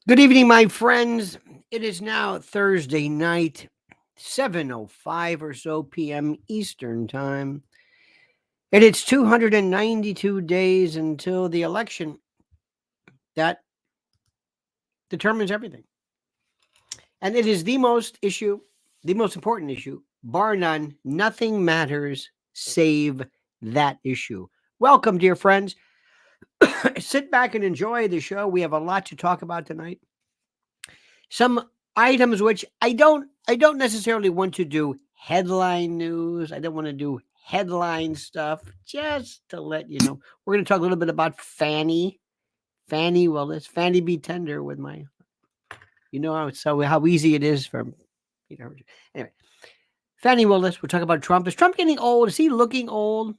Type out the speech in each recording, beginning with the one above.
Good evening, my friends. It is now Thursday night, 7:05 or so p.m. Eastern Time. And it's 292 days until the election that determines everything. And it is the most important issue, bar none. Nothing matters save that issue. Welcome, dear friends. Sit back and enjoy the show. We have a lot to talk about tonight. Some items which I don't necessarily want to do headline news. I don't want to do headline stuff. Just to let you know, we're going to talk a little bit about Fani Willis, Fanny be tender with my, how easy it is for, anyway, Fanny Willis. We'll talk about Trump. Is Trump getting old? Is he looking old?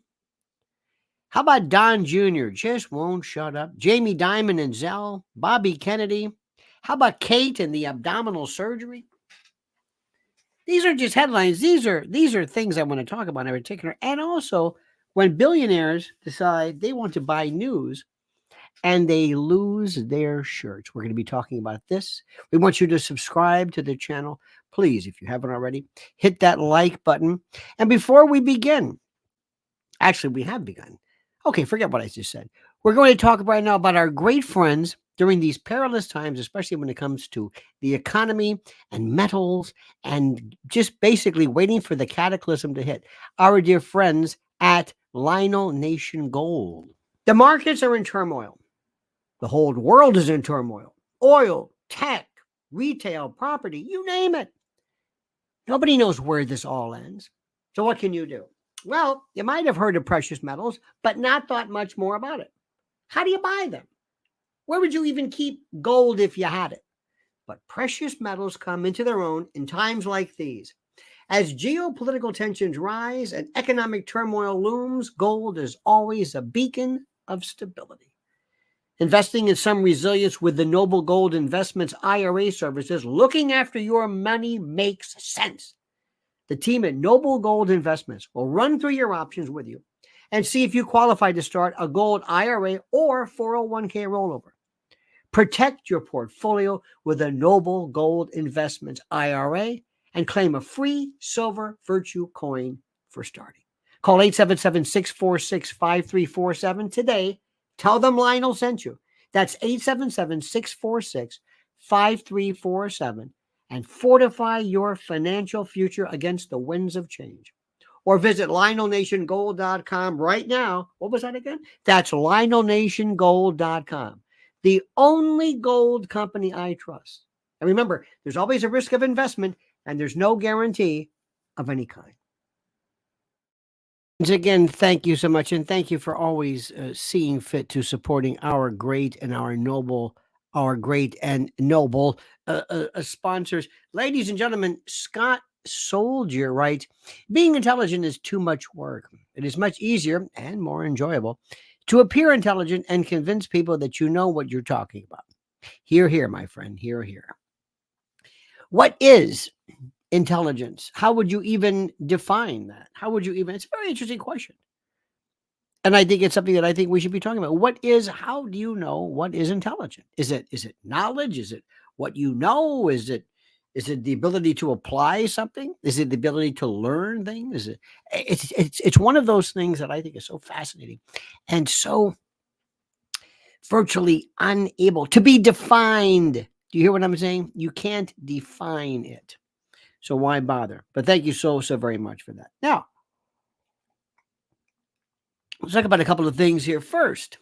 How about Don Jr. just won't shut up? Jamie Dimon and Zell, Bobby Kennedy. How about Kate and the abdominal surgery? These are just headlines. These are things I want to talk about in particular. And also, when billionaires decide they want to buy news and they lose their shirts, we're going to be talking about this. We want you to subscribe to the channel. Please, if you haven't already, hit that like button. And before we begin, actually, we have begun. Okay, forget what I just said. We're going to talk right now about our great friends during these perilous times, especially when it comes to the economy and metals and just basically waiting for the cataclysm to hit. Our dear friends at Lionel Nation Gold. The markets are in turmoil. The whole world is in turmoil. Oil, tech, retail, property, you name it. Nobody knows where this all ends. So what can you do? Well, you might have heard of precious metals, but not thought much more about it. How do you buy them? Where would you even keep gold if you had it? But precious metals come into their own in times like these. As geopolitical tensions rise and economic turmoil looms, gold is always a beacon of stability. Investing in some resilience with the Noble Gold Investments IRA services, looking after your money makes sense. The team at Noble Gold Investments will run through your options with you and see if you qualify to start a gold IRA or 401k rollover. Protect your portfolio with a Noble Gold Investments IRA and claim a free silver virtue coin for starting. Call 877-646-5347 today. Tell them Lionel sent you. That's 877-646-5347 and fortify your financial future against the winds of change. Or visit LionelNationGold.com right now. What was that again? That's LionelNationGold.com. The only gold company I trust. And remember, there's always a risk of investment and there's no guarantee of any kind. Once again, thank you so much. And thank you for always seeing fit to supporting our great and our great and noble sponsors. Ladies and gentlemen, Scott Soldier writes, being intelligent is too much work. It is much easier and more enjoyable to appear intelligent and convince people that you know what you're talking about. Hear, hear, my friend. Hear, hear. What is intelligence? How would you even define that? How would you even? It's a very interesting question. And I think it's something that I think we should be talking about. How do you know what is intelligent? Is it knowledge? Is it what you know? Is it the ability to apply something? Is it the ability to learn things? It's one of those things that I think is so fascinating and so virtually unable to be defined. Do you hear what I'm saying? You can't define it. So why bother? But thank you so very much for that. Now, let's talk about a couple of things here first.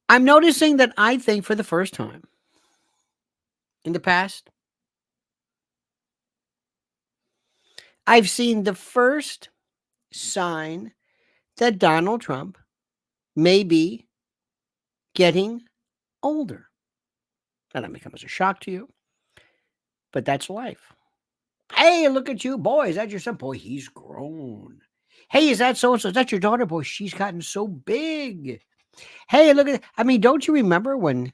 I'm noticing that I think for the first time in the past, I've seen the first sign that Donald Trump may be getting older. And that may come as a shock to you, but that's life. Hey, look at you, boy. Is that your son? Boy, he's grown. Hey, is that so-and-so? Is that your daughter? Boy, she's gotten so big. Hey, look at, don't you remember when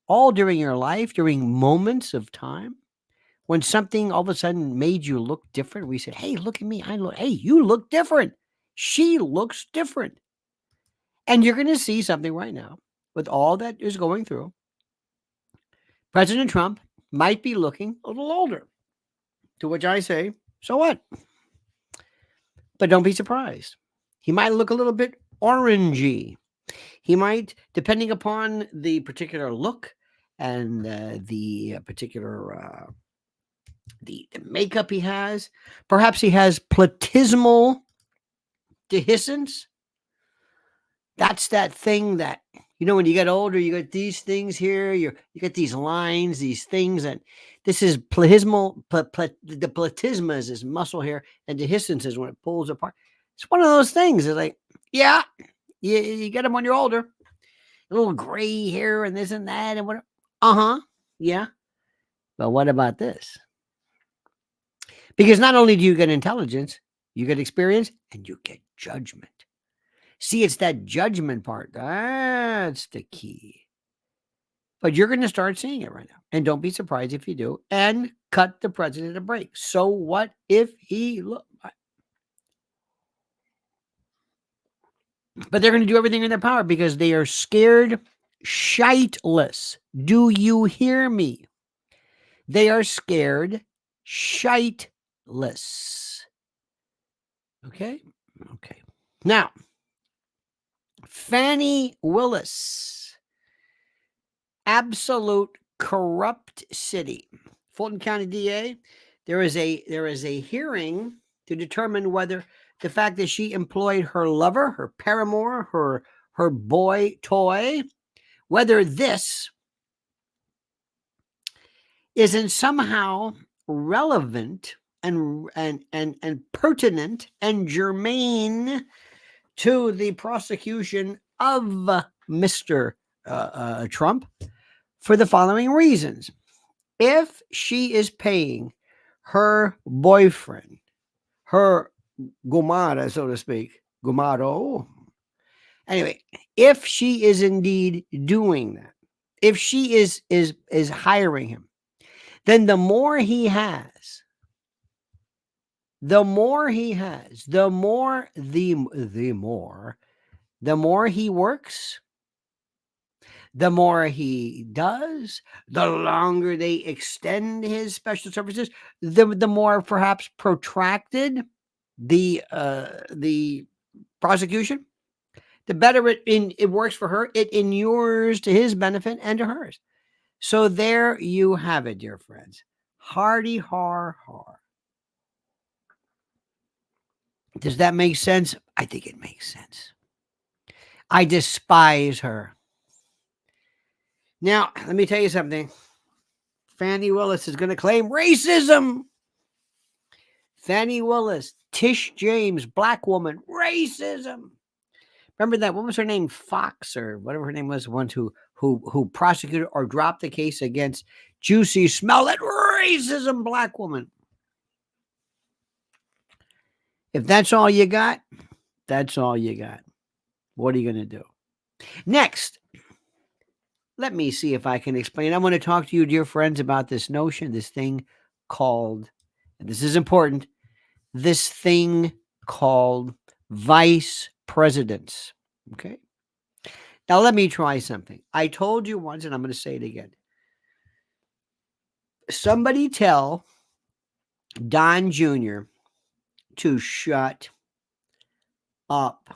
all during your life, during moments of time, when something all of a sudden made you look different, we said, hey, look at me. Hey, you look different. She looks different. And you're going to see something right now with all that is going through, President Trump might be looking a little older. To which I say, so what? But don't be surprised. He might look a little bit orangey. He might, depending upon the particular look and the particular the makeup he has, perhaps he has platysmal dehiscence. That's that thing that, when you get older, you get these things here, you get these lines, these things, and this is platysmal. The platysma is this muscle here, and dehiscence is when it pulls apart. It's one of those things. It's like, yeah, you get them when you're older. A little gray hair and this and that and whatever. Yeah. But what about this? Because not only do you get intelligence, you get experience, and you get judgment. See, it's that judgment part. That's the key. But you're going to start seeing it right now. And don't be surprised if you do. And cut the president a break. So what if he look? But they're going to do everything in their power because they are scared shiteless. Do you hear me? They are scared shiteless. Okay? Okay. Now, Fani Willis, absolute corrupt city. Fulton County DA, there is a hearing to determine whether the fact that she employed her lover, her paramour, her boy toy, whether this isn't somehow relevant and pertinent and germane to the prosecution of Mr. Trump for the following reasons. If she is paying her boyfriend, her gumara, so to speak, gumaro. Anyway, if she is indeed doing that, if she is hiring him, then the more he has, the more he works, the more he does, the longer they extend his special services, the more perhaps protracted the prosecution, the better it works for her. It inures to his benefit and to hers. So there you have it, dear friends. Hardy har har. Does that make sense? I think it makes sense. I despise her. Now, let me tell you something. Fani Willis is going to claim racism. Fani Willis, Tish James, black woman, racism. Remember that? What was her name? Fox or whatever her name was. The one who prosecuted or dropped the case against Juicy Smollett, racism, black woman. If that's all you got, that's all you got. What are you going to do? Next, let me see if I can explain. I want to talk to you, dear friends, about this notion, this thing called, and this is important, this thing called vice presidents. Okay? Now, let me try something. I told you once, and I'm going to say it again. Somebody tell Don Jr. to shut up.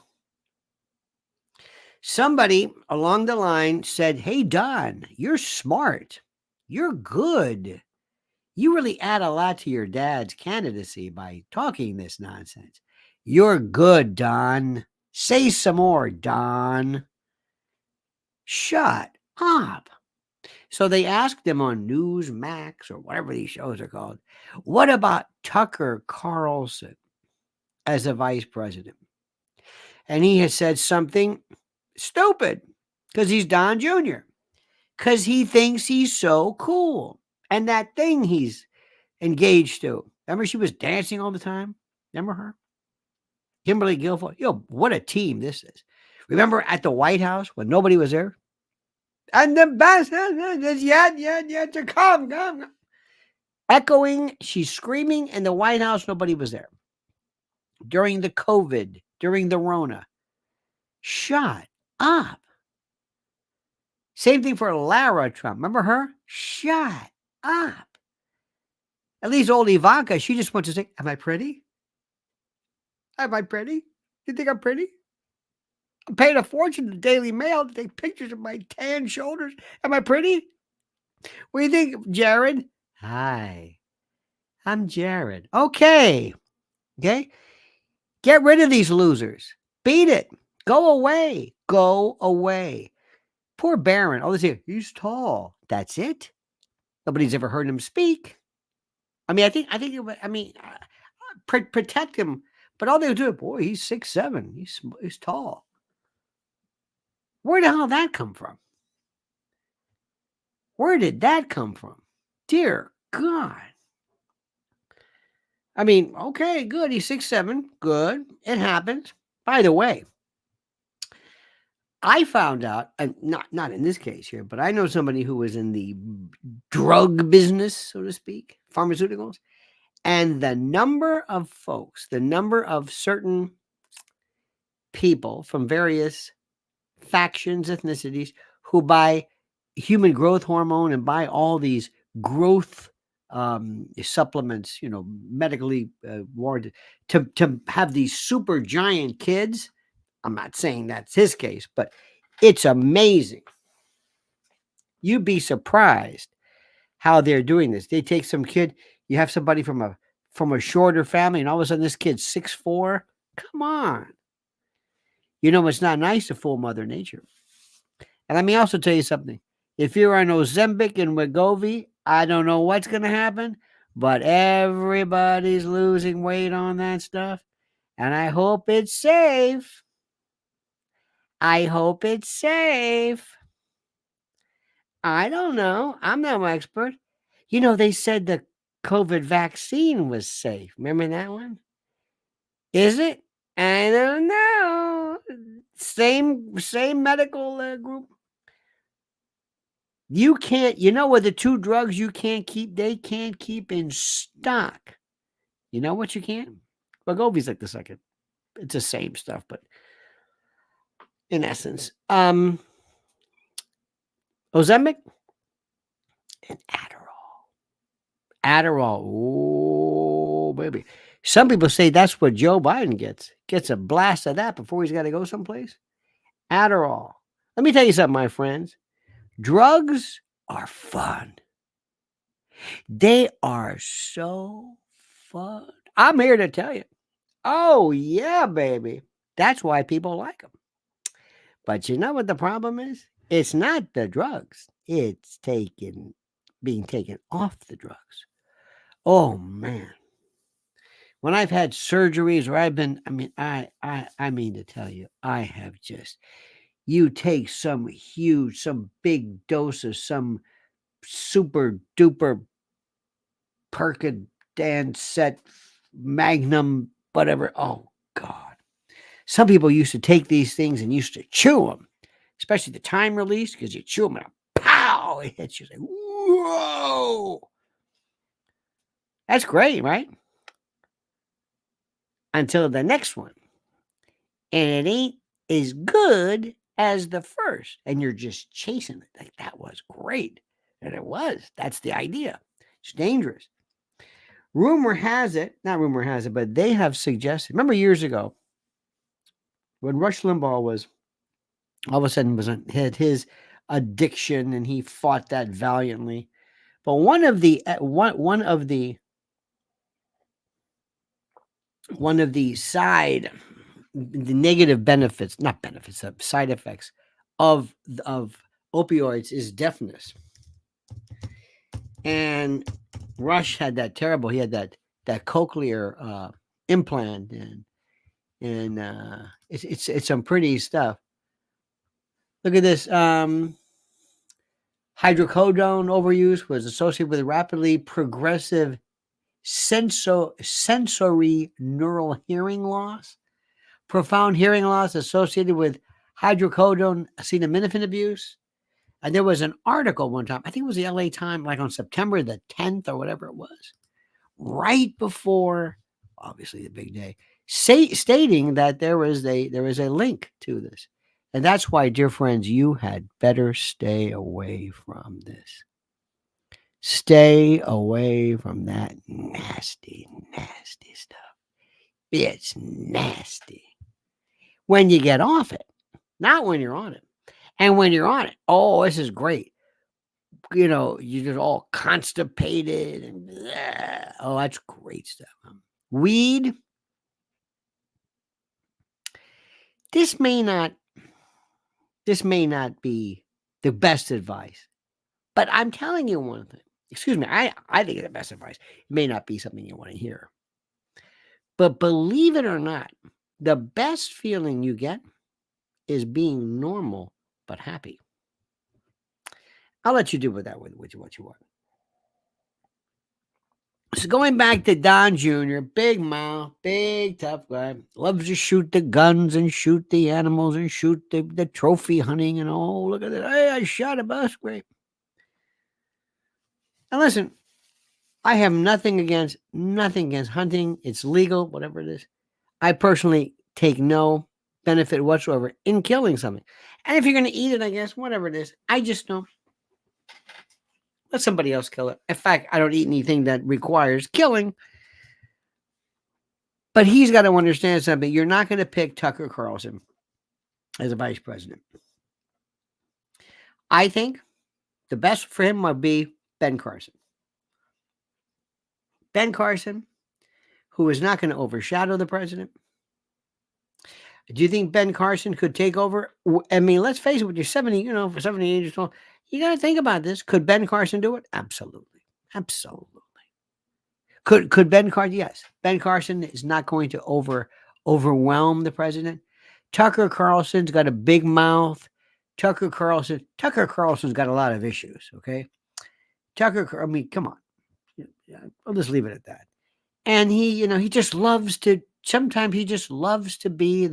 Somebody along the line said, hey, Don, you're smart. You're good. You really add a lot to your dad's candidacy by talking this nonsense. You're good, Don. Say some more, Don. Shut up. So they asked him on Newsmax or whatever these shows are called, what about Tucker Carlson as a vice president? And he has said something stupid because he's Don Jr. Because he thinks he's so cool. And that thing he's engaged to. Remember she was dancing all the time? Remember her? Kimberly Guilfoyle. Yo, what a team this is. Remember at the White House when nobody was there? And the best is yet to come. Echoing, she's screaming in the White House, nobody was there. During the COVID, during the Rona. Shut up. Same thing for Lara Trump. Remember her? Shut up. At least old Ivanka, she just wants to say, am I pretty? Am I pretty? You think I'm pretty? I'm paying a fortune to the Daily Mail to take pictures of my tan shoulders. Am I pretty? What do you think, Jared? Hi, I'm Jared. Okay. Okay. Get rid of these losers. Beat it. Go away. Go away. Poor Barron. Oh, let's see. He's tall. That's it. Nobody's ever heard him speak. I mean, protect him. But all they do, boy, he's 6'7". He's tall. Where the hell did that come from? Where did that come from? Dear God. I mean, okay, good. He's 6'7". Good. It happens. By the way, I found out, and not in this case here, but I know somebody who was in the drug business, so to speak, pharmaceuticals, and the number of folks, the number of certain people from various factions, ethnicities, who buy human growth hormone and buy all these growth supplements, medically warranted to have these super giant kids. I'm not saying that's his case, but it's amazing. You'd be surprised how they're doing this. They take some kid, you have somebody from a shorter family, and all of a sudden this kid's 6'4". Come on. It's not nice to fool Mother Nature. And let me also tell you something. If you're on Ozempic and Wegovy, I don't know what's going to happen, but everybody's losing weight on that stuff. And I hope it's safe. I hope it's safe. I don't know. I'm no expert. They said the COVID vaccine was safe. Remember that one? Is it? I don't know. Same medical group. You can't, what the two drugs you can't keep, they can't keep in stock. You know what you can? Wegovy's like the second. It's the same stuff, but in essence. Ozempic and Adderall. Oh, baby. Some people say that's what Joe Biden gets. Gets a blast of that before he's got to go someplace. Adderall. Let me tell you something, my friends. Drugs are fun. They are so fun. I'm here to tell you. Oh, yeah, baby. That's why people like them. But you know what the problem is? It's not the drugs. It's being taken off the drugs. Oh, man. When I've had surgeries where I've been, I mean to tell you, I have you take some big doses, some super duper Percodan set Magnum, whatever. Oh, God. Some people used to take these things and used to chew them, especially the time release, because you chew them and pow, it hits you. Like, whoa. That's great, right? Until the next one. And it ain't as good as the first. And you're just chasing it. Like, that was great. And it was. That's the idea. It's dangerous. Rumor has it, but they have suggested. Remember years ago when Rush Limbaugh was all of a sudden had his addiction and he fought that valiantly. But one of the negative benefits, not benefits, side effects of opioids is deafness. And Rush had that terrible. He had that cochlear implant, and it's some pretty stuff. Look at this. Hydrocodone overuse was associated with rapidly progressive sensory neural hearing loss, profound hearing loss associated with hydrocodone acetaminophen abuse. And there was an article one time, I think it was the LA Times, like on September the 10th or whatever it was, right before, obviously, the big day, stating that there was a link to this. And that's why, dear friends, you had better stay away from this. Stay away from that nasty, nasty stuff. It's nasty. When you get off it, not when you're on it. And when you're on it, oh, this is great. You're just all constipated and oh, that's great stuff. Weed, this may not be the best advice, but I'm telling you one thing. Excuse me, I think it's the best advice. It may not be something you want to hear. But believe it or not, the best feeling you get is being normal but happy. I'll let you do with that with what you want. So going back to Don Jr., big mouth, big tough guy, loves to shoot the guns and shoot the animals and shoot the trophy hunting and oh, look at that. Hey, I shot a bus. Great. And listen, I have nothing against hunting. It's legal, whatever it is. I personally take no benefit whatsoever in killing something. And if you're going to eat it, I guess, whatever it is, I just don't. Let somebody else kill it. In fact, I don't eat anything that requires killing. But he's got to understand something. You're not going to pick Tucker Carlson as a vice president. I think the best for him would be Ben Carson. Ben Carson, who is not going to overshadow the president. Do you think Ben Carson could take over? I mean, let's face it, when you're 70, for 70 years old, you got to think about this. Could Ben Carson do it? Absolutely. Absolutely. Could Ben Carson? Yes. Ben Carson is not going to overwhelm the president. Tucker Carlson's got a big mouth. Tucker Carlson's got a lot of issues, okay? I mean, come on. I'll just leave it at that. And he just loves to, sometimes he just loves to be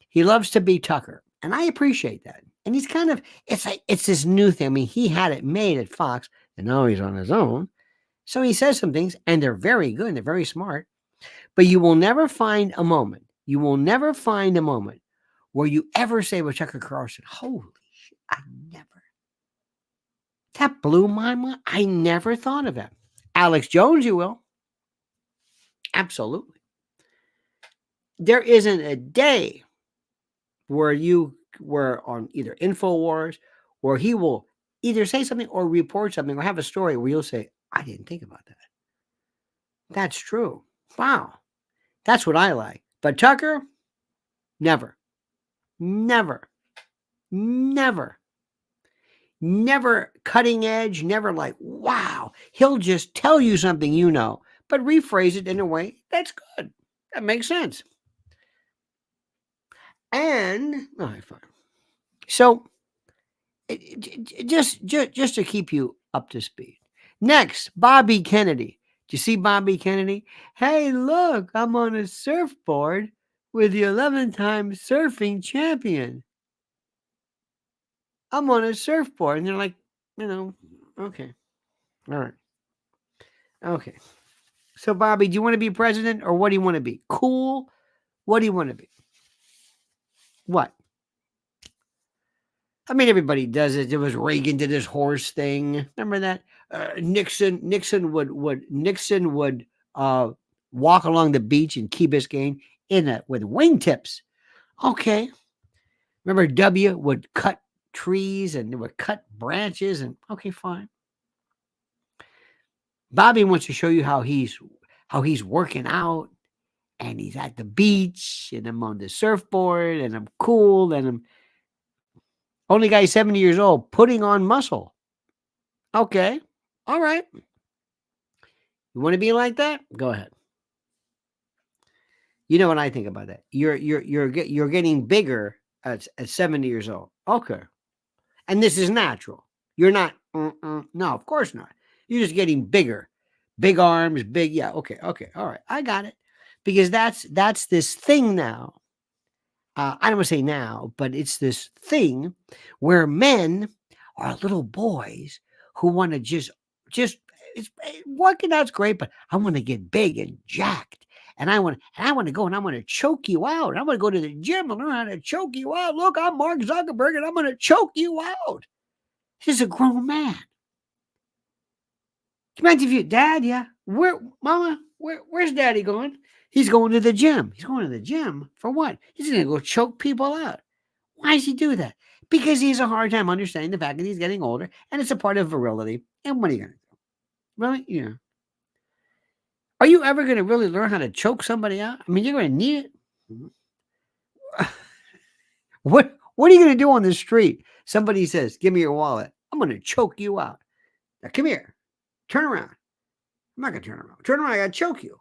he loves to be Tucker. And I appreciate that. And he's kind of, it's this new thing. I mean, he had it made at Fox and now he's on his own. So he says some things and they're very good and they're very smart. But you will never find a moment. You will never find a moment where you ever say with Tucker Carlson, holy shit, that blew my mind. I never thought of that. Alex Jones, you will. Absolutely. There isn't a day where you were on either InfoWars or he will either say something or report something or have a story where you'll say, I didn't think about that. That's true. Wow. That's what I like. But Tucker, never. Never cutting edge, never like, wow. He'll just tell you something but rephrase it in a way that's good. That makes sense. And, all right, fine. So, just to keep you up to speed. Next, Bobby Kennedy. Do you see Bobby Kennedy? Hey, look, I'm on a surfboard with the 11-time surfing champion. I'm on a surfboard. And they're like, okay. All right. Okay. So, Bobby, do you want to be president or what do you want to be? Cool? What do you want to be? What? I mean, everybody does it. There was Reagan did his horse thing. Remember that? Nixon would walk along the beach in Key Biscayne with wingtips. Okay. Remember W would cut trees and they would cut branches and okay, fine. Bobby wants to show you how he's working out and he's at the beach and I'm on the surfboard and I'm cool and I'm only guy 70 years old putting on muscle. Okay. All right. You want to be like that? Go ahead. You know what I think about that? You're getting bigger at 70 years old. Okay. And this is natural. You're not no, of course not. You're just getting bigger. Big arms, big yeah, okay. All right. I got it. Because that's this thing now. I don't want to say now, but it's this thing where men are little boys who want to just it's working out's great, but I want to get big and jacked and I want to go and I'm going to choke you out. I'm going to go to the gym and learn how to choke you out. Look, I'm Mark Zuckerberg and I'm going to choke you out. He's a grown man. Imagine if you, Dad, yeah, Mama, where's Daddy going? He's going to the gym. He's going to the gym for what? He's going to go choke people out. Why does he do that? Because he has a hard time understanding the fact that he's getting older, and it's a part of virility. And what are you going to do? Really? Yeah. Are you ever going to really learn how to choke somebody out? I mean, you're going to need it. What are you going to do on the street? Somebody says, "Give me your wallet." I'm going to choke you out. Now, come here. Turn around. I'm not going to turn around. Turn around. I got to choke you.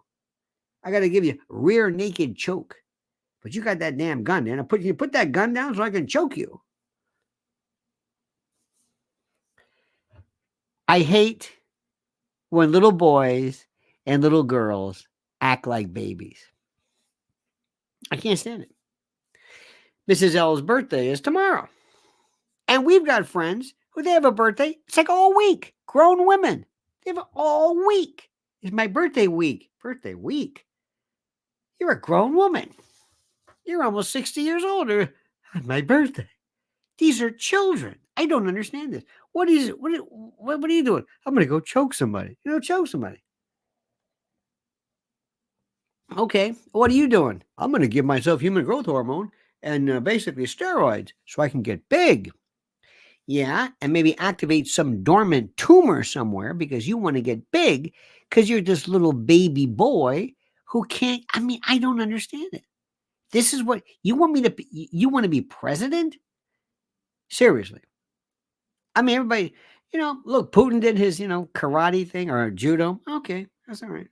I got to give you rear naked choke. But you got that damn gun there. Now put that gun down so I can choke you. I hate when little boys and little girls act like babies. I can't stand it. Mrs. L's birthday is tomorrow. And we've got friends who they have a birthday. It's like all week. Grown women. They have it all week. It's my birthday week. Birthday week. You're a grown woman. You're almost 60 years older on my birthday. These are children. I don't understand this. What are you doing? I'm going to go choke somebody. Choke somebody. Okay. What are you doing? I'm going to give myself human growth hormone and basically steroids so I can get big. Yeah. And maybe activate some dormant tumor somewhere because you want to get big because you're this little baby boy who can't. I mean, I don't understand it. This is what you want me to be. You want to be president? Seriously. I mean, everybody, look, Putin did his, karate thing or judo. Okay, that's all right.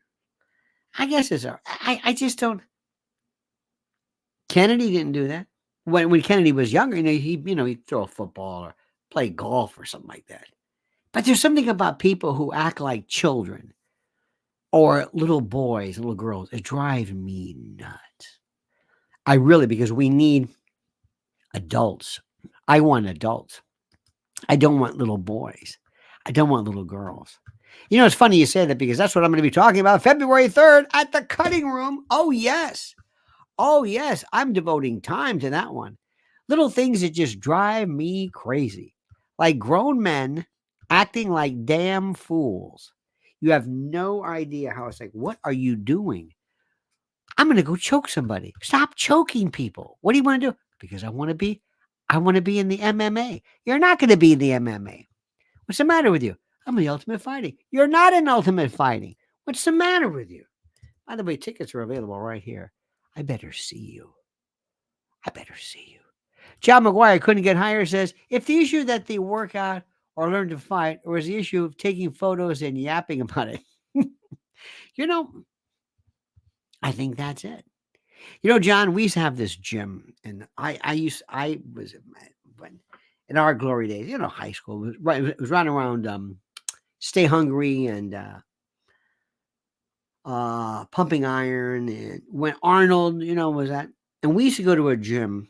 I guess it's all right. I just don't. Kennedy didn't do that. When Kennedy was younger, he'd throw a football or play golf or something like that. But there's something about people who act like children or little boys, little girls. It drives me nuts. Because we need adults. I want adults. I don't want little boys. I don't want little girls. It's funny you say that because that's what I'm going to be talking about February 3rd at the Cutting Room. Oh, yes. Oh, yes. I'm devoting time to that one. Little things that just drive me crazy. Like grown men acting like damn fools. You have no idea how it's like, what are you doing? I'm going to go choke somebody. Stop choking people. What do you want to do? Because I want to be in the MMA. You're not going to be in the MMA. What's the matter with you? I'm in the Ultimate Fighting. You're not in Ultimate Fighting. What's the matter with you? By the way, tickets are available right here. I better see you. John McGuire couldn't get higher says, if the issue that they work out or learn to fight, or is the issue of taking photos and yapping about it? I think that's it. John, we used to have this gym, and I was in our glory days, high school. It was right around Stay Hungry and Pumping Iron, and when Arnold, was at, and we used to go to a gym.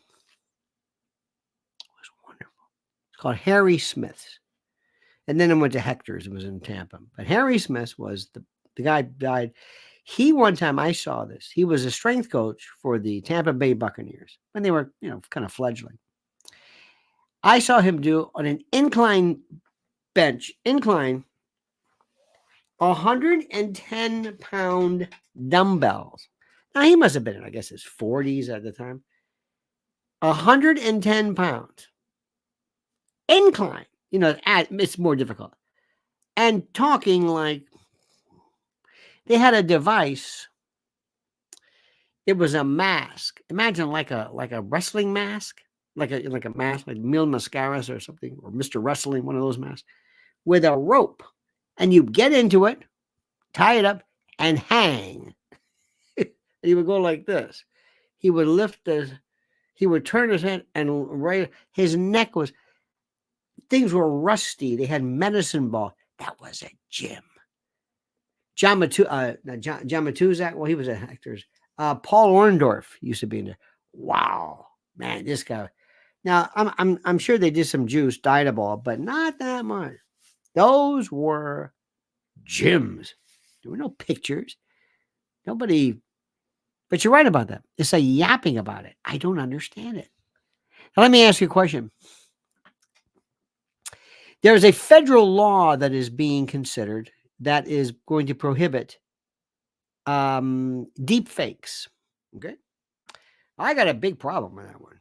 It was wonderful. It's called Harry Smith's, and then I went to Hector's. It was in Tampa, but Harry Smith was the guy died. He one time I saw this. He was a strength coach for the Tampa Bay Buccaneers when they were, kind of fledgling. I saw him do on an incline 110-pound dumbbells. Now, he must have been in, I guess, his 40s at the time. 110 pounds. Incline. It's more difficult. And talking like they had a device. It was a mask. Imagine like a wrestling mask, like a mask, like Mil Mascaras or something, or Mr. Wrestling, one of those masks, with a rope. And you get into it, tie it up, and hang. And he would go like this. He would he would turn his head, and his neck things were rusty. They had medicine ball. That was a gym. John Matuzak, well, he was at Hector's. Paul Orndorff used to be in there. Wow, man, this guy. Now, I'm sure they did some juice, diet-a-ball, but not that much. Those were gyms. There were no pictures. Nobody But you're right about that. It's a yapping about it. I don't understand it. Now, let me ask you a question. There is a federal law that is being considered that is going to prohibit deep fakes. Okay. I got a big problem with that one.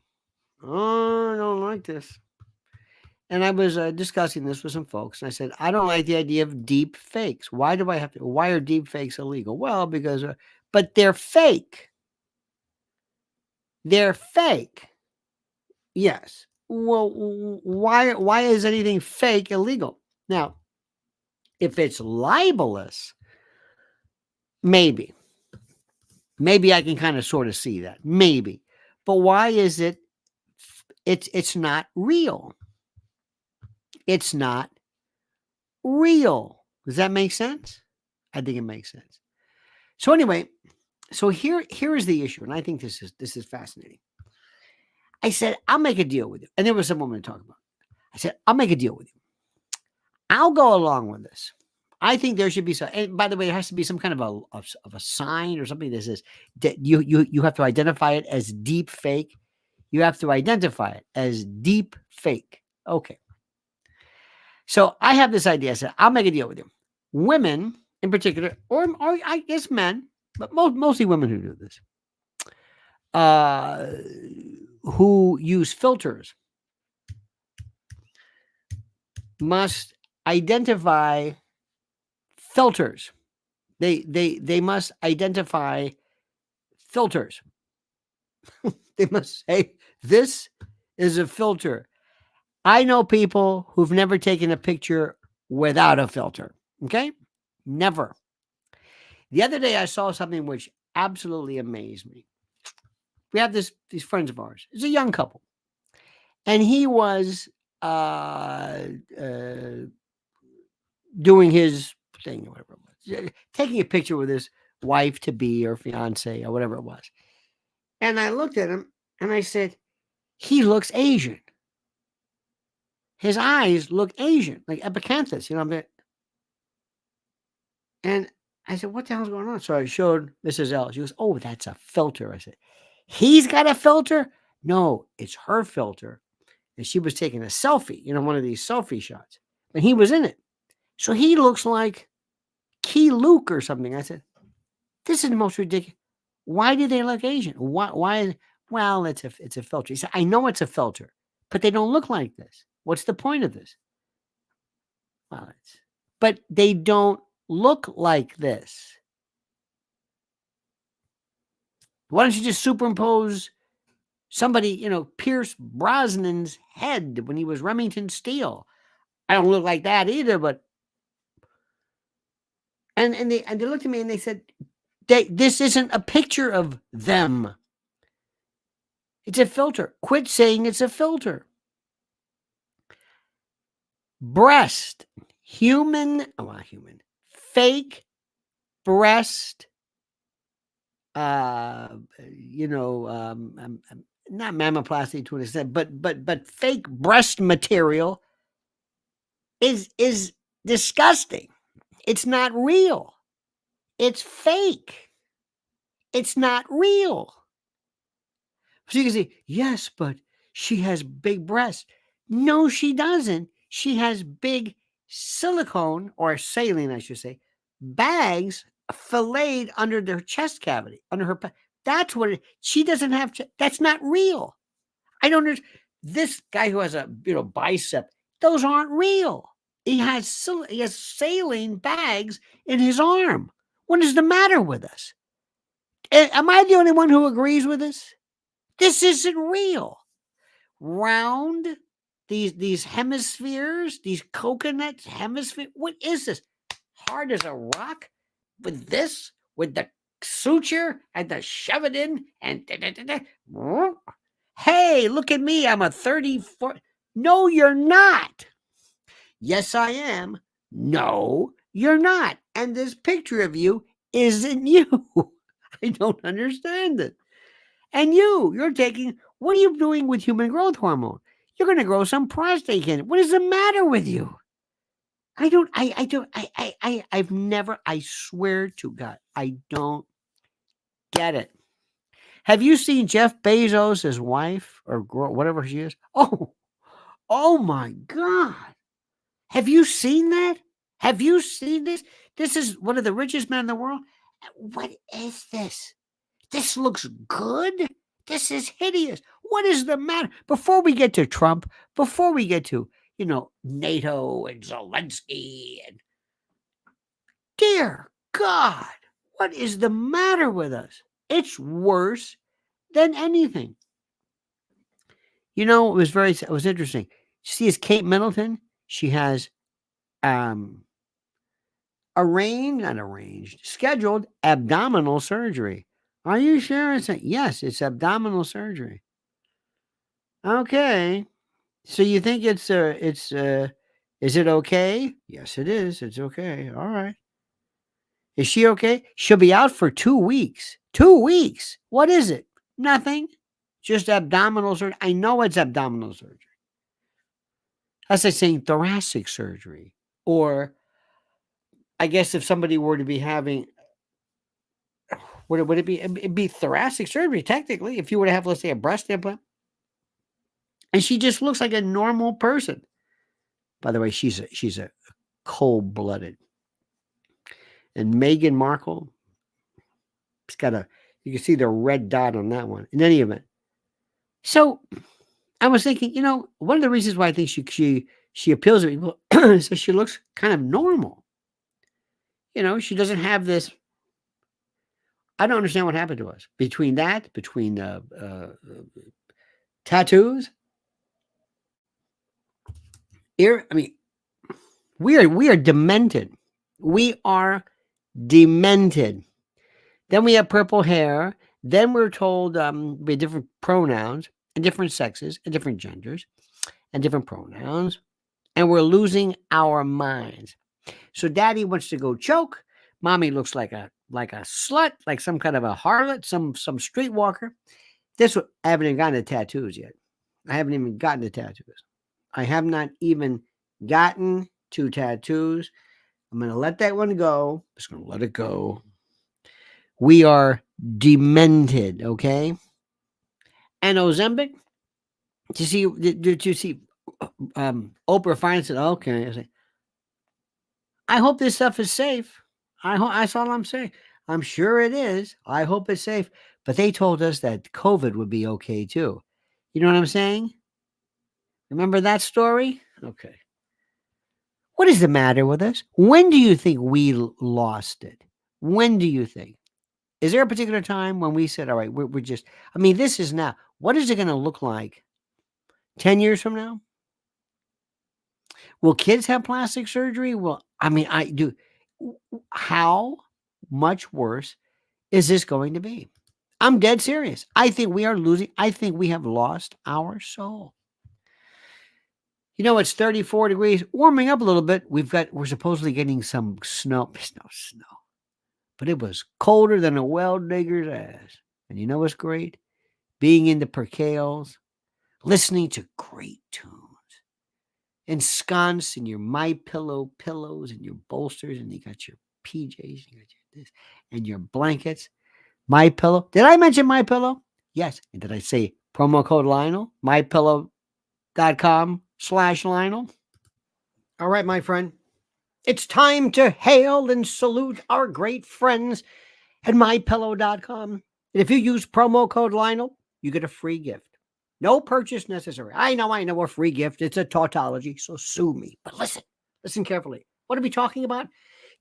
Oh, I don't like this. And I was discussing this with some folks, and I said, I don't like the idea of deep fakes. Why do I have to? Why are deep fakes illegal? Well, because, but they're fake. They're fake. Yes. Well, why is anything fake illegal? Now, if it's libelous, maybe I can kind of sort of see that. Maybe. But why is it? It's not real. It's not real. Does that make sense? I think it makes sense. So anyway, so here is the issue, and I think this is fascinating. I said, I'll make a deal with you. And there was some woman to talk about. I said, I'll make a deal with you. I'll go along with this. I think there should be some, and by the way, there has to be some kind of a sign or something that says that you have to identify it as deep fake. You have to identify it as deep fake. Okay. So I have this idea. I said, I'll make a deal with you. Women in particular, or I guess men, but mostly women who do this, who use filters, must identify filters. They must identify filters. They must say, this is a filter. I know people who've never taken a picture without a filter. Okay? Never. The other day I saw something which absolutely amazed me. We have these friends of ours. It's a young couple. And he was doing his thing, or whatever it was, taking a picture with his wife to be or fiance or whatever it was. And I looked at him and I said, he looks Asian. His eyes look Asian, like epicanthus, you know. And I said, what the hell's going on? So I showed Mrs. L. She goes, oh, that's a filter. I said, he's got a filter? No, it's her filter. And she was taking a selfie, one of these selfie shots. And he was in it. So he looks like Key Luke or something. I said, this is the most ridiculous. Why do they look Asian? Why? Well, it's a filter. He said, I know it's a filter, but they don't look like this. What's the point of this? Well, but they don't look like this. Why don't you just superimpose somebody, Pierce Brosnan's head when he was Remington Steele? I don't look like that either, but and they looked at me and they said, this isn't a picture of them. It's a filter. Quit saying it's a filter. Breast, fake breast, not mammoplasty to an extent, but fake breast material is disgusting. It's not real. It's fake. It's not real. So you can say, yes, but she has big breasts. No, she doesn't. She has big silicone, or saline, I should say, bags filleted under their chest cavity, under her. That's what she doesn't have. That's not real. I don't understand. This guy who has a bicep, those aren't real. He has saline bags in his arm. What is the matter with us? Am I the only one who agrees with this? This isn't real. Round, these hemispheres, these coconut hemisphere. What is this? Hard as a rock? With the suture and the shove it in and hey, look at me. I'm a 34. No, you're not. Yes, I am. No, you're not. And this picture of you isn't you. I don't understand it. And you're taking, what are you doing with human growth hormone? You're going to grow some prostate cancer. What is the matter with you? I've never, I swear to God, I don't get it. Have you seen Jeff Bezos, his wife, or whatever she is? Oh my God. Have you seen that? Have you seen this? This is one of the richest men in the world. What is this? This looks good. This is hideous. What is the matter? Before we get to Trump, before we get to, NATO and Zelensky and dear God, what is the matter with us? It's worse than anything. It was interesting. See, is Kate Middleton? She has scheduled abdominal surgery. Are you sure? Yes, it's abdominal surgery. Okay. So you think is it okay? Yes, it is. It's okay. All right. Is she okay? She'll be out for 2 weeks. 2 weeks. What is it? Nothing. Just abdominal surgery. I know it's abdominal surgery. That's like saying thoracic surgery. Or I guess if somebody were to be having, would it be? It'd be thoracic surgery, technically, if you were to have, let's say, a breast implant. And she just looks like a normal person. By the way, she's a cold-blooded. And Meghan Markle, it's got you can see the red dot on that one. In any event. So I was thinking, one of the reasons why I think she appeals to people is that she looks kind of normal. She doesn't have this. I don't understand what happened to us between tattoos. We are demented. We are demented. Then we have purple hair. Then we're told we have different pronouns and different sexes and different genders and different pronouns. And we're losing our minds. So daddy wants to go choke. Mommy looks like a slut, like some kind of a harlot, some streetwalker. I haven't even gotten to tattoos yet. I haven't even gotten to tattoos. I have not even gotten to tattoos. I'm going to let that one go. I'm just going to let it go. We are demented, okay? And Ozempic, did you see Oprah finally said, okay. I hope this stuff is safe. That's all I'm saying. I'm sure it is. I hope it's safe. But they told us that COVID would be okay too. You know what I'm saying? Remember that story? Okay. What is the matter with us? When do you think we lost it? When do you think? Is there a particular time when we said, all right, we're just, this is now. What is it going to look like 10 years from now? Will kids have plastic surgery? Well, I do. How much worse is this going to be? I'm dead serious. I think we are losing. I think we have lost our soul. It's 34 degrees, warming up a little bit. We're supposedly getting some snow. There's no snow. But it was colder than a well digger's ass. And you know what's great? Being in the percales, listening to great tunes, ensconced in your MyPillow pillows and your bolsters, and you got your PJs, you got your this, and your blankets. MyPillow. Did I mention MyPillow? Yes. And did I say promo code Lionel? MyPillow.com/Lionel. All right, my friend. It's time to hail and salute our great friends at MyPillow.com. And if you use promo code Lionel, you get a free gift. No purchase necessary. I know a free gift. It's a tautology, so sue me. But listen carefully. What are we talking about?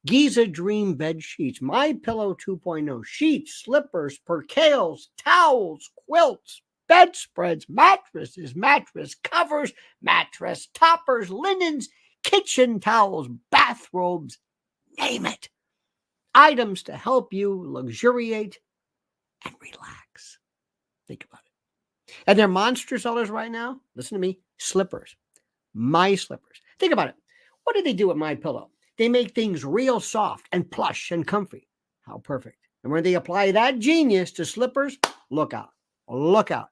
Giza Dream Bed Sheets, MyPillow 2.0, sheets, slippers, percales, towels, quilts, bedspreads, mattresses, mattress covers, mattress toppers, linens, kitchen towels, bathrobes, name it. Items to help you luxuriate and relax. Think about it. And they're monster sellers right now. Listen to me. Slippers. My slippers. Think about it. What do they do at MyPillow? They make things real soft and plush and comfy. How perfect. And when they apply that genius to slippers, look out. Look out.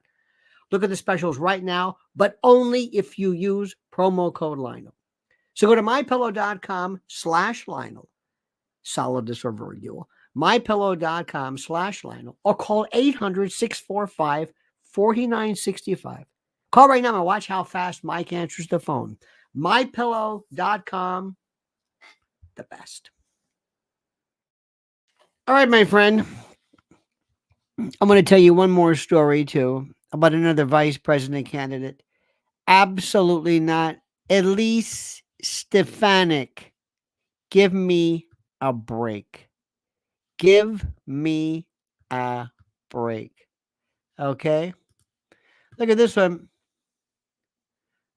Look at the specials right now, but only if you use promo code Lionel. So go to MyPillow.com/Lionel. Solid this or virgule. MyPillow.com/Lionel or call 800-645-4965. Call right now and watch how fast Mike answers the phone. MyPillow.com, the best. All right, my friend. I'm going to tell you one more story, too, about another vice president candidate. Absolutely not. Elise Stefanik. Give me a break. Give me a break. Okay? Look at this one.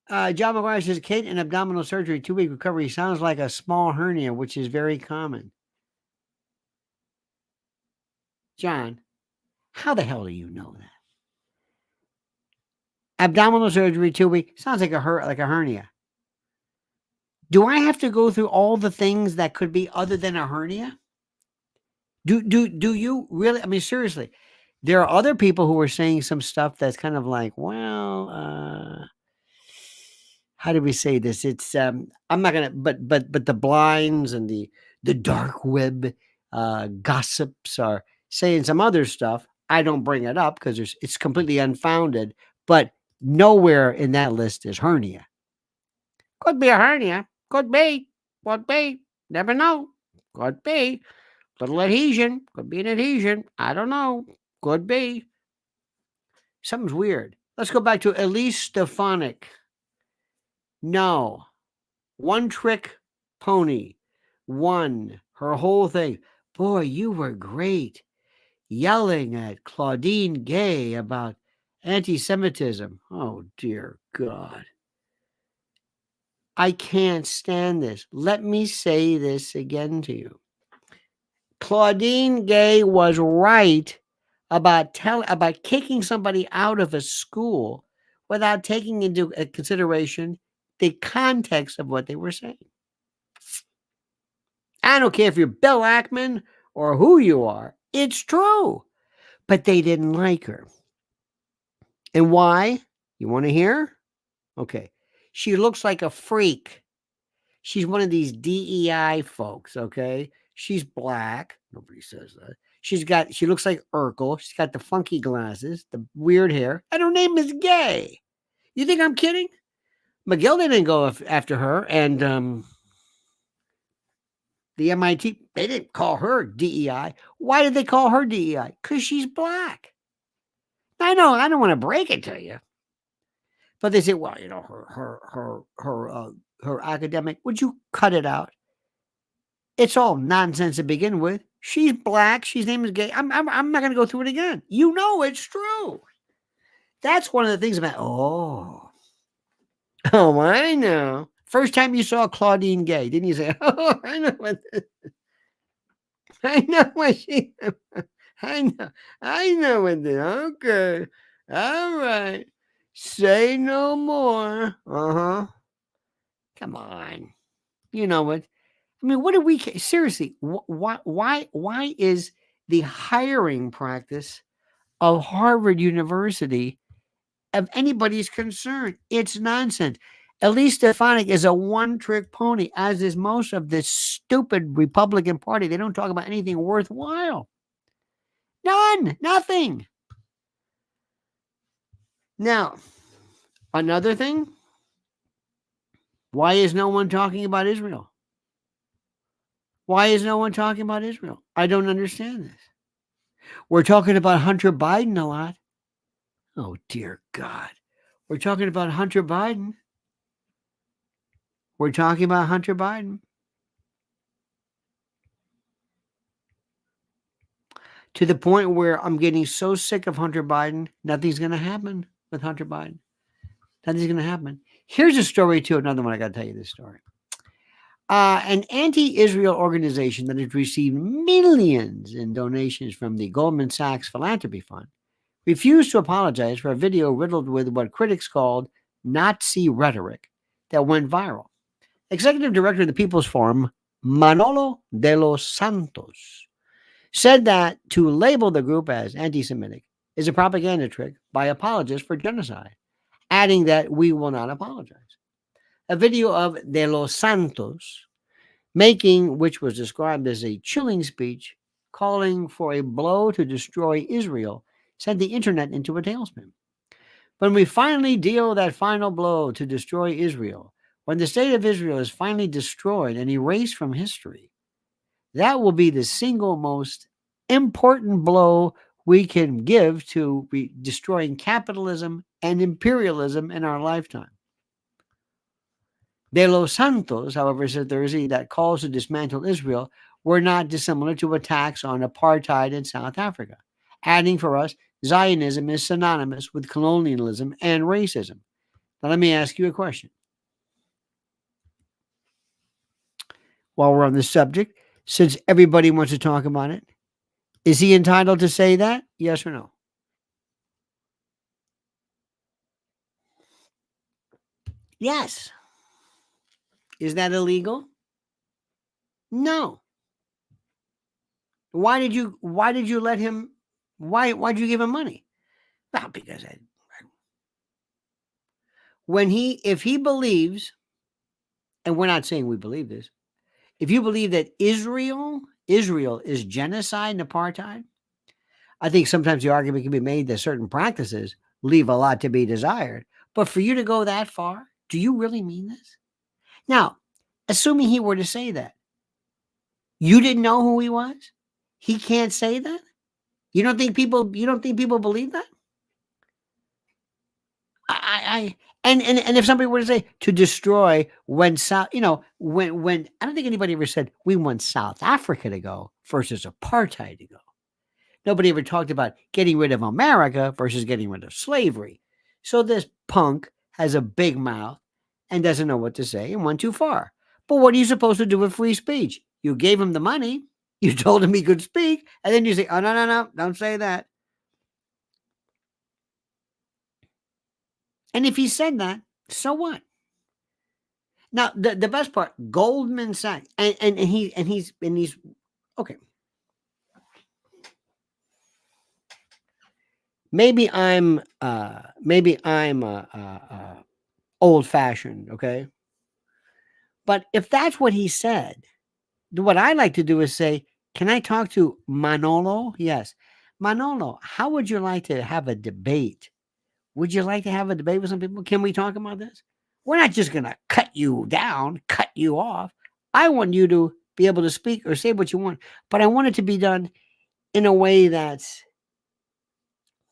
John McGuire says, Kate, an abdominal surgery, 2-week recovery sounds like a small hernia, which is very common. John, how the hell do you know that? Abdominal surgery, 2 weeks, sounds like a hernia. Do I have to go through all the things that could be other than a hernia? Do you really? I mean, seriously, there are other people who are saying some stuff that's kind of like, well, how do we say this? It's I'm not gonna, but the blinds and the dark web gossips are saying some other stuff. I don't bring it up because it's completely unfounded. But nowhere in that list is hernia. Could be a hernia. Could be. Could be. Never know. Could be. Little adhesion. Could be an adhesion. I don't know. Could be. Something's weird. Let's go back to Elise Stefanik. No. One trick pony. One. Her whole thing. Boy, you were great. Yelling at Claudine Gay about anti-Semitism. Oh, dear God. I can't stand this. Let me say this again to you. Claudine Gay was right about kicking somebody out of a school without taking into consideration the context of what they were saying. I don't care if you're Bill Ackman or who you are. It's true. But they didn't like her. And why? You want to hear? Okay. She looks like a freak. She's one of these DEI folks, okay? She's black. Nobody says that. She looks like Urkel. She's got the funky glasses, the weird hair, and her name is Gay. You think I'm kidding? McGill didn't go after her, and the MIT, they didn't call her DEI. Why did they call her DEI? Because she's black. I know, I don't want to break it to you. But they say, well, you know, her academic, would you cut it out? It's all nonsense to begin with. She's black. She's name is Gay. I'm not going to go through it again. You know it's true. That's one of the things about, oh, I know. First time you saw Claudine Gay, didn't you say, oh, I know what this, I know what she, I know what this, okay. All right. Say no more. Uh-huh. Come on. You know what? I mean, what do we seriously? Why is the hiring practice of Harvard University of anybody's concern? It's nonsense. Elise Stefanik is a one-trick pony, as is most of this stupid Republican Party. They don't talk about anything worthwhile. None. Nothing. Now, another thing. Why is no one talking about Israel? Why is no one talking about Israel? I don't understand this. We're talking about Hunter Biden a lot. Oh, dear God. We're talking about Hunter Biden. We're talking about Hunter Biden. To the point where I'm getting so sick of Hunter Biden, nothing's going to happen with Hunter Biden. Nothing's going to happen. Here's a story, too. Another one. I got to tell you this story. An anti-Israel organization that has received millions in donations from the Goldman Sachs Philanthropy Fund refused to apologize for a video riddled with what critics called Nazi rhetoric that went viral. Executive Director of the People's Forum, Manolo de los Santos, said that to label the group as anti-Semitic is a propaganda trick by apologists for genocide, adding that we will not apologize. A video of de los Santos making, which was described as a chilling speech, calling for a blow to destroy Israel sent the internet into a tailspin. When we finally deal that final blow to destroy Israel, when the state of Israel is finally destroyed and erased from history, that will be the single most important blow we can give to destroying capitalism and imperialism in our lifetime. De Los Santos, however, said Thursday that calls to dismantle Israel were not dissimilar to attacks on apartheid in South Africa, adding for us, Zionism is synonymous with colonialism and racism. Now, let me ask you a question. While we're on the subject, since everybody wants to talk about it, is he entitled to say that? Yes or no? Yes. Is that illegal? No. Why'd you let him, why'd you give him money? Well, because if he believes, and we're not saying we believe this, if you believe that Israel is genocide and apartheid, I think sometimes the argument can be made that certain practices leave a lot to be desired. But for you to go that far, do you really mean this? Now, assuming he were to say that, you didn't know who he was? He can't say that? You don't think people believe that? And if somebody were to say to destroy when when I don't think anybody ever said we want South Africa to go versus apartheid to go. Nobody ever talked about getting rid of America versus getting rid of slavery. So this punk has a big mouth and doesn't know what to say and went too far. But what are you supposed to do with free speech? You gave him the money, you told him he could speak, and then you say, oh, no, don't say that. And if he said that, so what? Now, the best part, Goldman Sachs, and he's okay. Maybe I'm old fashioned, okay? But if that's what he said, what I like to do is say, can I talk to Manolo? Yes. Manolo, how would you like to have a debate? Would you like to have a debate with some people? Can we talk about this? We're not just going to cut you down, cut you off. I want you to be able to speak or say what you want, but I want it to be done in a way that's,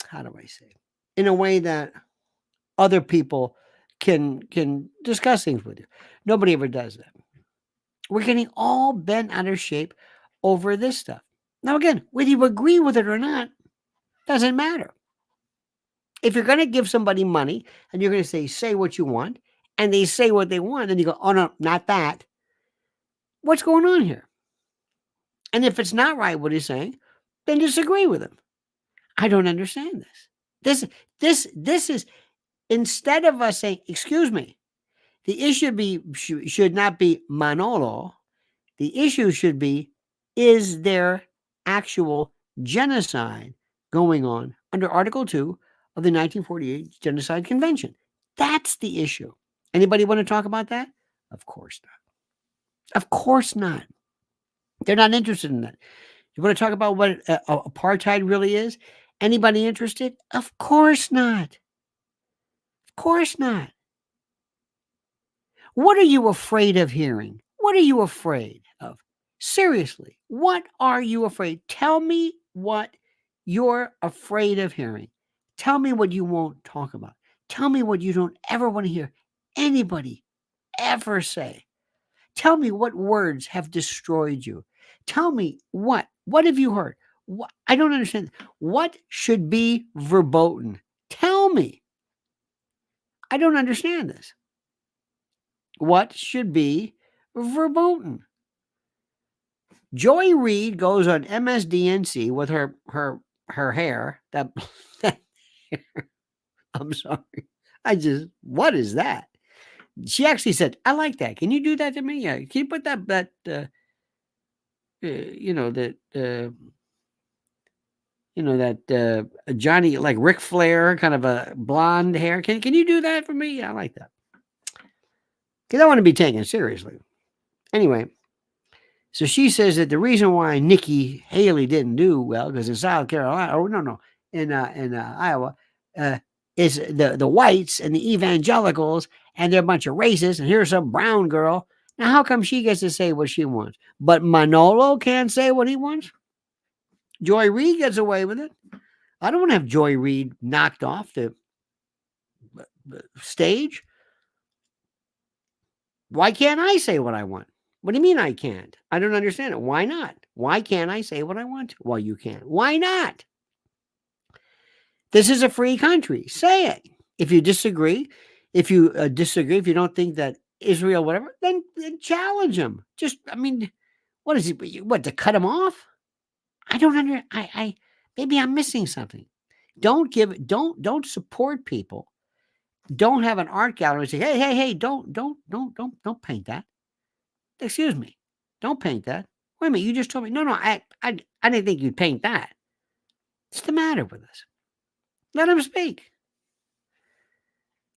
how do I say, in a way that other people can discuss things with you. Nobody ever does that. We're getting all bent out of shape over this stuff. Now, again, whether you agree with it or not, doesn't matter. If you're going to give somebody money and you're going to say what you want, and they say what they want, then you go, oh, no, not that. What's going on here? And if it's not right what he's saying, then disagree with him. I don't understand this. This is, instead of us saying, excuse me, the issue should not be Manolo. The issue should be, is there actual genocide going on under Article 2 of the 1948 Genocide Convention? That's the issue. Anybody want to talk about that? Of course not. Of course not. They're not interested in that. You want to talk about what apartheid really is? Anybody interested? Of course not. Of course not. What are you afraid of hearing? What are you afraid of? Seriously, what are you afraid? Tell me what you're afraid of hearing. Tell me what you won't talk about. Tell me what you don't ever want to hear anybody ever say. Tell me what words have destroyed you. Tell me what have you heard? I don't understand. What should be verboten? Tell me. I don't understand this. What should be verboten? Joy Reid goes on MSDNC with her hair. That I'm sorry. What is that? She actually said, I like that. Can you do that to me? Yeah. Can you put that Johnny, like Ric Flair, kind of a blonde hair. Can you do that for me? Yeah, I like that. Because I want to be taken seriously. Anyway, So she says that the reason why Nikki Haley didn't do well, because in South Carolina, in Iowa, uh, is the whites and the evangelicals, and they're a bunch of racists, and here's some brown girl. Now, how come she gets to say what she wants, but Manolo can't say what he wants? Joy Reid gets away with it. I don't want to have Joy Reid knocked off the stage. Why can't I say what I want? What do you mean I can't? I don't understand it. Why not? Why can't I say what I want? Well, you can't. Why not? This is a free country. Say it. If you disagree, if you don't think that Israel, whatever, then challenge him. Just, I mean, what is it? What, to cut him off? I don't maybe I'm missing something. Don't support people. Don't have an art gallery and say, hey, don't paint that. Excuse me. Don't paint that. Wait a minute, you just told me. No, I didn't think you'd paint that. What's the matter with us? Let him speak.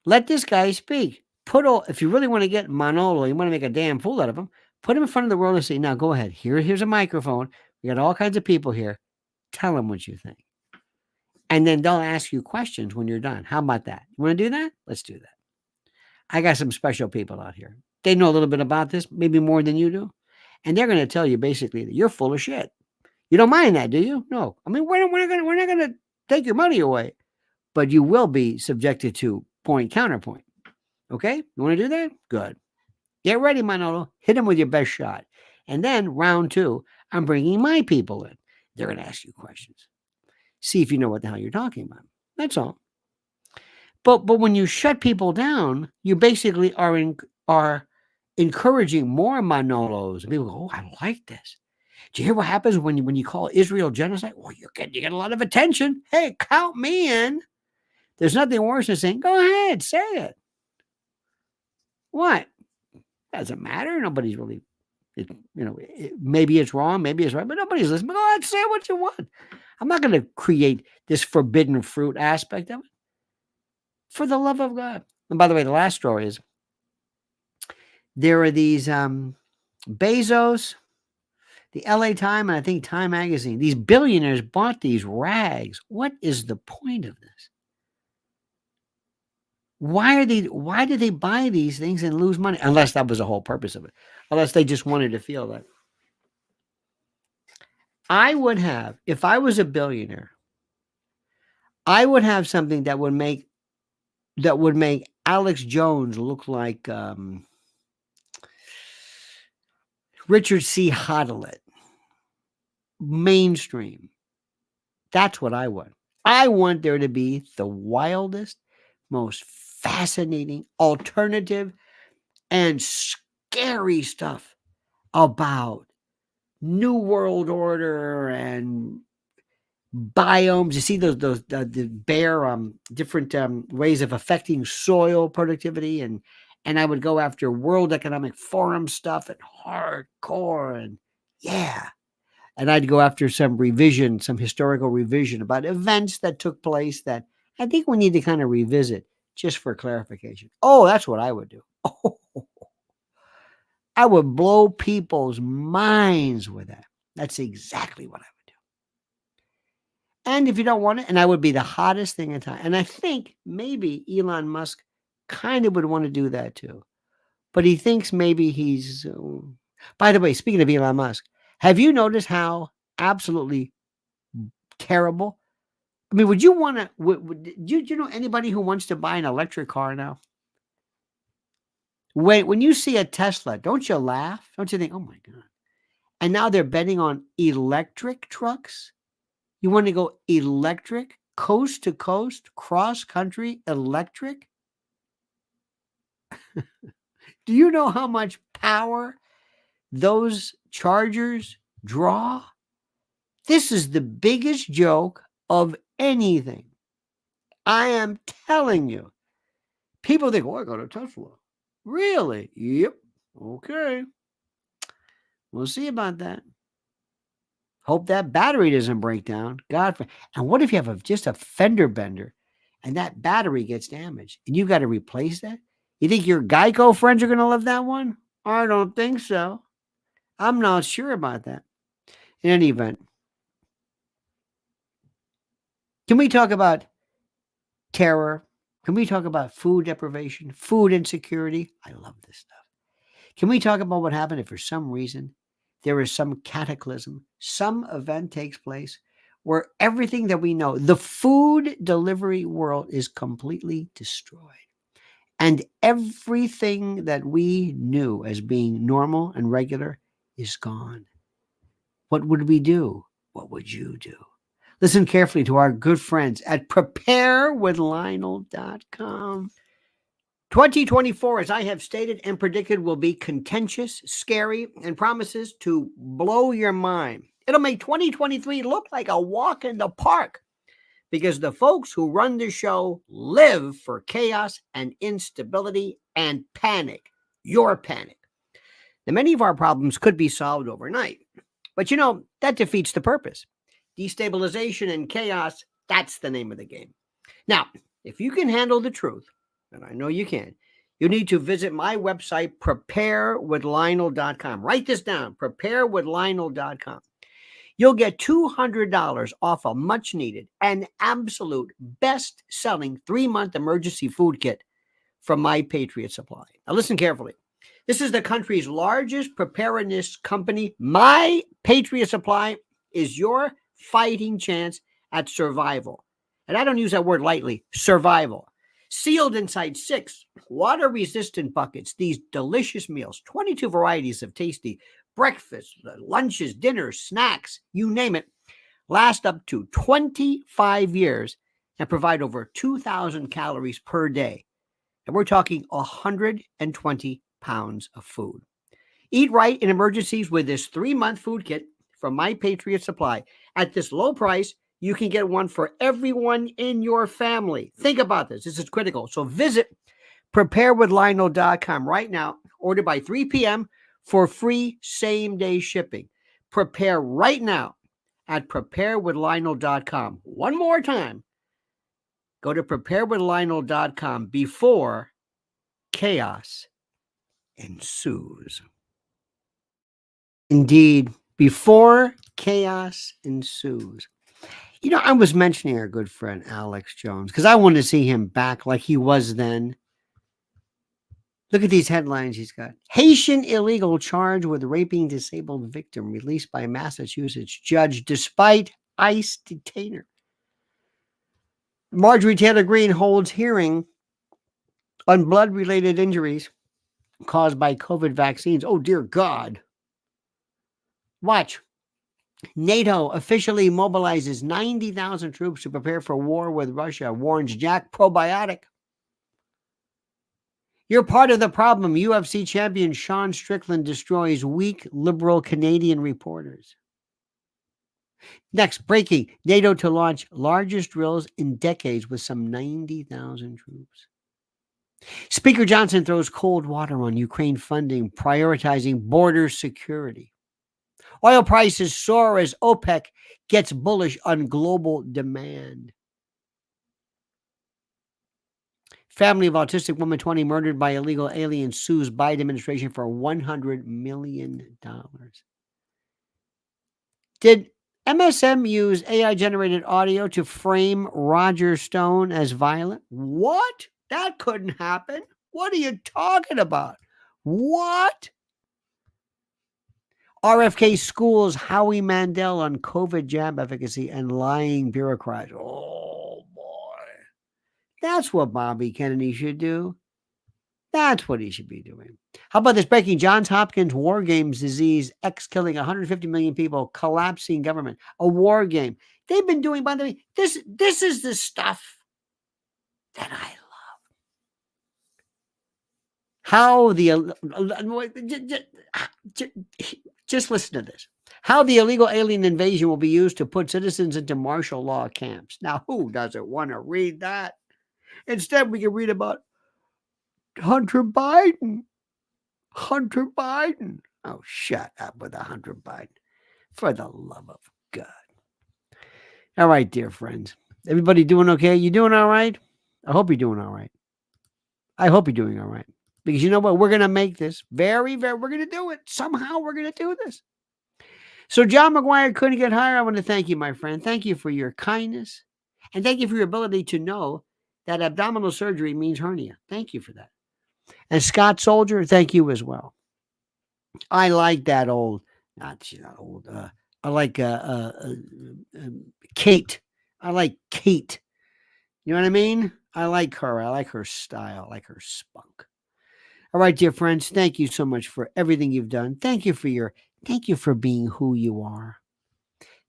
Let this guy speak. If you really want to get Manolo, you want to make a damn fool out of him, put him in front of the world and say, now go ahead. Here's a microphone. We got all kinds of people here. Tell them what you think. And then they'll ask you questions when you're done. How about that? You want to do that? Let's do that. I got some special people out here. They know a little bit about this, maybe more than you do. And they're going to tell you basically that you're full of shit. You don't mind that, do you? No. I mean, we're not going to take your money away, but you will be subjected to counterpoint. Okay? You want to do that? Good. Get ready, Manolo. Hit him with your best shot. And then round 2, I'm bringing my people in. They're going to ask you questions. See if you know what the hell you're talking about. That's all. But when you shut people down, you basically are encouraging more Manolos. And people go, oh, I like this. Do you hear what happens when you call Israel genocide? Well, you get a lot of attention. Hey, count me in. There's nothing worse than saying, go ahead, say it. What? Doesn't matter. Nobody's really, maybe it's wrong, maybe it's right, but nobody's listening. Go ahead, say what you want. I'm not going to create this forbidden fruit aspect of it. For the love of God. And by the way, the last story is there are these Bezos, the LA Times, and I think Time Magazine. These billionaires bought these rags. What is the point of this? Why did they buy these things and lose money? Unless that was the whole purpose of it. Unless they just wanted to feel that. I would have, if I was a billionaire, I would have something that would make Alex Jones look like Richard C. Hotelet. Mainstream. That's what I want. I want there to be the wildest, most fascinating, alternative, and scary stuff about New World Order and biomes. You see the bare different ways of affecting soil productivity, and I would go after World Economic Forum stuff and hardcore, and and I'd go after some historical revision about events that took place that I think we need to kind of revisit just for clarification. Oh, that's what I would do. Oh, I would blow people's minds with that. That's exactly what I would do. And if you don't want it, and I would be the hottest thing in time. And I think maybe Elon Musk kind of would want to do that too. But he thinks maybe he's... by the way, speaking of Elon Musk, have you noticed how absolutely terrible? I mean, would you want to... do you know anybody who wants to buy an electric car now? When you see a Tesla, don't you laugh? Don't you think, oh my God. And now they're betting on electric trucks. You want to go electric, coast to coast, cross country, electric? Do you know how much power those chargers draw? This is the biggest joke of anything. I am telling you. People think, oh, I got a Tesla. Really? Yep. Okay. We'll see about that. Hope that battery doesn't break down. And what if you have just a fender bender and that battery gets damaged and you've got to replace that? You think your Geico friends are going to love that one? I don't think so. I'm not sure about that. In any event, can we talk about terror? Can we talk about food deprivation, food insecurity? I love this stuff. Can we talk about what happened if for some reason there is some cataclysm, some event takes place where everything that we know, the food delivery world is completely destroyed? And everything that we knew as being normal and regular is gone. What would we do? What would you do? Listen carefully to our good friends at preparedwithlionel.com. 2024, as I have stated and predicted, will be contentious, scary, and promises to blow your mind. It'll make 2023 look like a walk in the park because the folks who run the show live for chaos and instability and panic. Your panic. Now, many of our problems could be solved overnight, but that defeats the purpose. Destabilization and chaos, that's the name of the game. Now, if you can handle the truth, and I know you can, you need to visit my website, preparedwithlionel.com. Write this down, preparedwithlionel.com. You'll get $200 off a much needed and absolute best selling 3-month emergency food kit from My Patriot Supply. Now listen carefully. This is the country's largest preparedness company. My Patriot Supply is your fighting chance at survival. And I don't use that word lightly, survival. Sealed inside 6 water-resistant buckets, these delicious meals, 22 varieties of tasty breakfasts, lunches, dinners, snacks, you name it, last up to 25 years and provide over 2,000 calories per day. And we're talking 120 pounds of food. Eat right in emergencies with this 3-month food kit from My Patriot Supply. At this low price, you can get one for everyone in your family. Think about this. This is critical. So visit preparewithlionel.com right now. Order by 3 p.m. for free same-day shipping. Prepare right now at preparewithlionel.com. One more time. Go to preparewithlionel.com before chaos ensues. Indeed, before chaos ensues. I was mentioning our good friend Alex Jones because I wanted to see him back like he was then. Look at these headlines he's got. Haitian illegal charged with raping disabled victim released by Massachusetts judge despite ICE detainer. Marjorie Taylor Greene holds hearing on blood-related injuries caused by COVID vaccines. Oh, dear God. Watch. NATO officially mobilizes 90,000 troops to prepare for war with Russia, warns Jack Probiotic. You're part of the problem. UFC champion Sean Strickland destroys weak liberal Canadian reporters. Next, breaking. NATO to launch largest drills in decades with some 90,000 troops. Speaker Johnson throws cold water on Ukraine funding, prioritizing border security. Oil prices soar as OPEC gets bullish on global demand. Family of autistic woman 20 murdered by illegal aliens sues Biden administration for $100 million. Did MSM use AI-generated audio to frame Roger Stone as violent? What? That couldn't happen. What are you talking about? What? RFK schools Howie Mandel on COVID jab efficacy and lying bureaucrats. Oh, boy. That's what Bobby Kennedy should do. That's what he should be doing. How about this breaking? Johns Hopkins war games disease, X killing 150 million people, collapsing government, a war game. They've been doing, by the way, this is the stuff that I love. How just listen to this. How the illegal alien invasion will be used to put citizens into martial law camps. Now, who doesn't want to read that? Instead, we can read about Hunter Biden. Hunter Biden. Oh, shut up with the Hunter Biden. For the love of God. All right, dear friends. Everybody doing okay? You doing all right? I hope you're doing all right. I hope you're doing all right. Because you know what? We're going to make this we're going to do it. Somehow we're going to do this. So John McGuire couldn't get higher. I want to thank you, my friend. Thank you for your kindness. And thank you for your ability to know that abdominal surgery means hernia. Thank you for that. And Scott Soldier, thank you as well. I like that old, she's not old. I like Kate. I like Kate. You know what I mean? I like her. I like her style. I like her spunk. All right, dear friends, thank you so much for everything you've done. Thank you for being who you are.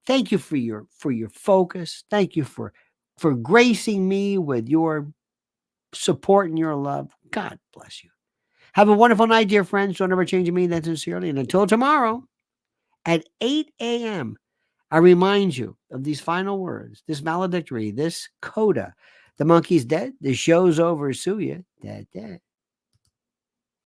Thank you for your focus. Thank you for gracing me with your support and your love. God bless you. Have a wonderful night, dear friends. Don't ever change me that sincerely. And until tomorrow at 8 a.m., I remind you of these final words, this valedictory, this coda. The monkey's dead. The show's over. Sue ya. Dead, dead.